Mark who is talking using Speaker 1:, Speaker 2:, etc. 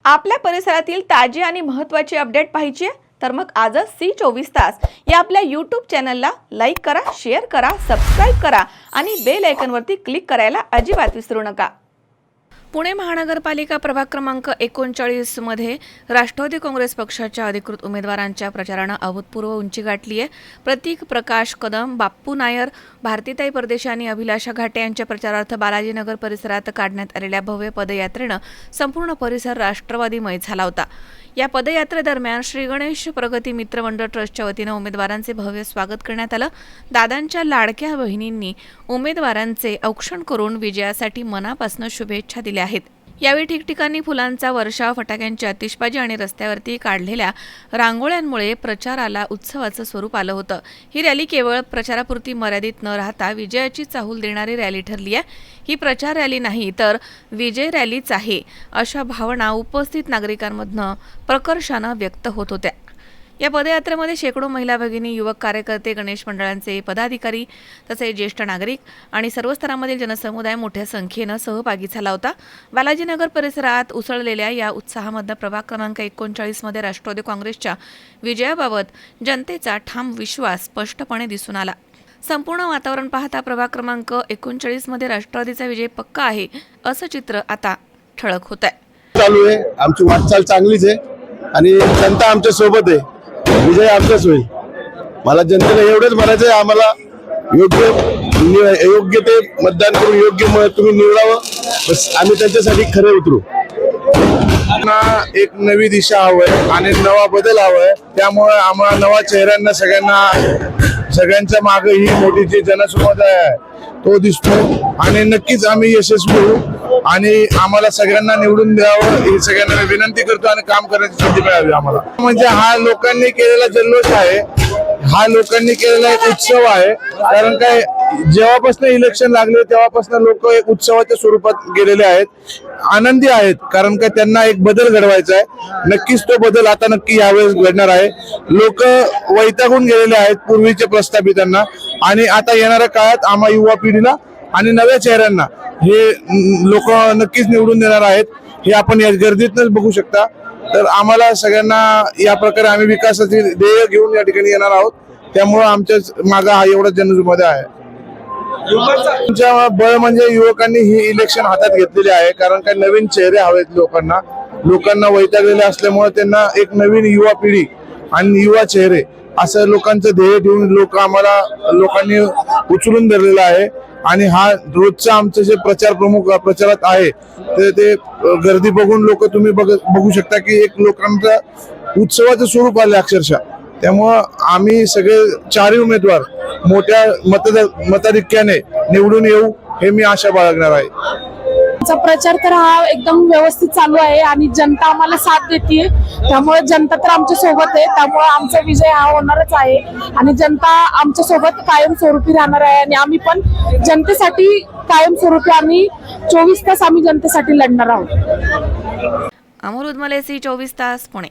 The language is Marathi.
Speaker 1: आपल्या परिसरातील ताजी आणि महत्त्वाची अपडेट पाहिजे आहे तर मग आजच C24 तास या आपल्या YouTube चॅनलला लाईक करा, शेअर करा, सबस्क्राइब करा आणि बेल आयकॉनवरती क्लिक करायला अजिबात विसरू नका। पुणे महानगरपालिका प्रभाग क्रमांक 39 मध्ये राष्ट्रवादी काँग्रेस पक्षाच्या अधिकृत उमेदवारांच्या प्रचाराने अभूतपूर्व उंची गाठली आहे। प्रतीक प्रकाश कदम, बाप्पू नायर, भारतीताई परदेशी आणि अभिलाषा घाटे यांच्या प्रचारार्थ बालाजीनगर परिसरात काढण्यात आलेल्या भव्य पदयात्रेने संपूर्ण परिसर राष्ट्रवादीमय झाला होता। या पदयात्रेदरम्यान श्री गणेश प्रगती मित्र मंडळ ट्रस्टच्या वतीने उमेदवारांचे भव्य स्वागत करण्यात आले। दादांच्या लाडक्या बहिणींनी उमेदवारांचे औक्षण करून विजयासाठी मनापासून शुभेच्छा दिल्या आहेत। यावेळी ठिकठिकाणी फुलांचा वर्षाव, फटाक्यांची आतिषबाजी आणि रस्त्यावरती काढलेल्या रांगोळ्यांमुळे प्रचाराला उत्सवाचं स्वरूप आलं होतं। ही रॅली केवळ प्रचारापुरती मर्यादित न राहता विजयाची चाहूल देणारी रॅली ठरली आहे। ही प्रचार रॅली नाही तर विजय रॅलीच आहे, अशा भावना उपस्थित नागरिकांमधनं प्रकर्षानं व्यक्त होत होत्या। या पदयात्रेमध्ये शेकडो महिला भगिनी, युवक कार्यकर्ते, गणेश मंडळांचे पदाधिकारी तसेच ज्येष्ठ नागरिक आणि सर्व स्तरांमधील जनसमुदाय मोठ्या संख्येनं सहभागी झाला होता। बालाजीनगर परिसरात उसळलेल्या या उत्साहामध्ये प्रभाग क्रमांक 39 मध्ये राष्ट्रवादी काँग्रेसच्या विजयाबाबत जनतेचा ठाम विश्वास स्पष्टपणे दिसून आला। संपूर्ण वातावरण पाहता प्रभाग क्रमांक 39 मध्ये राष्ट्रवादीचा विजय पक्का आहे असं चित्र आता ठळक होत आहे।
Speaker 2: चालू आहे, आमची वाटचाल चांगलीच आहे आणि जनता आमच्या सोबत आहे। विजय आमचाच होईल। मला जनतेला एवढंच म्हणायचं आहे, आम्हाला योग्य ते मतदान करून योग्य मत तुम्ही निवडावं, बस आम्ही त्यांच्यासाठी खरे उतरू। एक नवी दिशा हवंय आणि नवा बदल हवाय, त्यामुळे आम्हाला नवा चेहऱ्यांना सगळ्यांच्या मागे ही मोठी जी जनसमुदाय आहे तो दिसतो आणि नक्कीच आम्ही यशस्वी होऊ आणि आम्हाला सगळ्यांना निवडून द्यावं ही सगळ्यांना विनंती करतो आणि काम करण्याची संधी मिळावी आम्हाला। म्हणजे हा लोकांनी केलेला जल्लोष आहे, हा लोकांनी केलेला एक उत्सव आहे। कारण काय, जेव्हापासून इलेक्शन लागले तेव्हापासून लोक एक उत्सवाच्या स्वरूपात गेलेले आहेत, आनंदी आहेत। कारण काय, त्यांना एक बदल घडवायचा आहे। नक्कीच तो बदल आता नक्की यावेळेस घडणार आहे। लोक वैतागून गेलेले आहेत पूर्वीच्या प्रस्थापितांना आणि आता येणाऱ्या काळात आम्हा युवा पिढीला आणि नव्या चेहऱ्यांना हे लोक नक्कीच निवडून देणार आहेत। हे आपण या गर्दीतनच बघू शकता। तर आम्हाला सगळ्यांना या प्रकारे आम्ही विकासाची ध्येय घेऊन या ठिकाणी येणार आहोत, त्यामुळे आमच्या मागे हा एवढा जनसमुदाय आहे। बळ म्हणजे युवकांनी ही इलेक्शन हातात घेतलेली आहे। कारण काही नवीन चेहरे हवेत लोकांना वैतागलेले असल्यामुळे त्यांना एक नवीन युवा पिढी आणि युवा चेहरे असं लोकांचं ध्येय ठेवून लोकांनी उचलून धरलेला आहे। आणि हा रोजचा आमचं जे प्रचारात आहे ते गर्दी बघून लोक तुम्ही बघू शकता की एक लोकांचा उत्सवाचं स्वरूप आलं अक्षरशः। त्यामुळं आम्ही सगळे चारही उमेदवार मोठ्या मताधिक्याने निवडून येऊ हे मी आशा बाळगणार आहे।
Speaker 3: प्रचार तर हा एकदम व्यवस्थित चालू आहे आणि जनता आम्हाला साथ देते, त्यामुळे जनता तर आमच्या सोबत आहे। त्यामुळे आमचा विजय हा होणारच आहे आणि जनता आमच्या सोबत कायम स्वरूपी राहणार आहे आणि आम्ही पण जनतेसाठी कायम स्वरूपी आम्ही 24 तास आम्ही जनतेसाठी लढणार आहोत।
Speaker 1: अमोल उदमले, C24 तास, पुणे।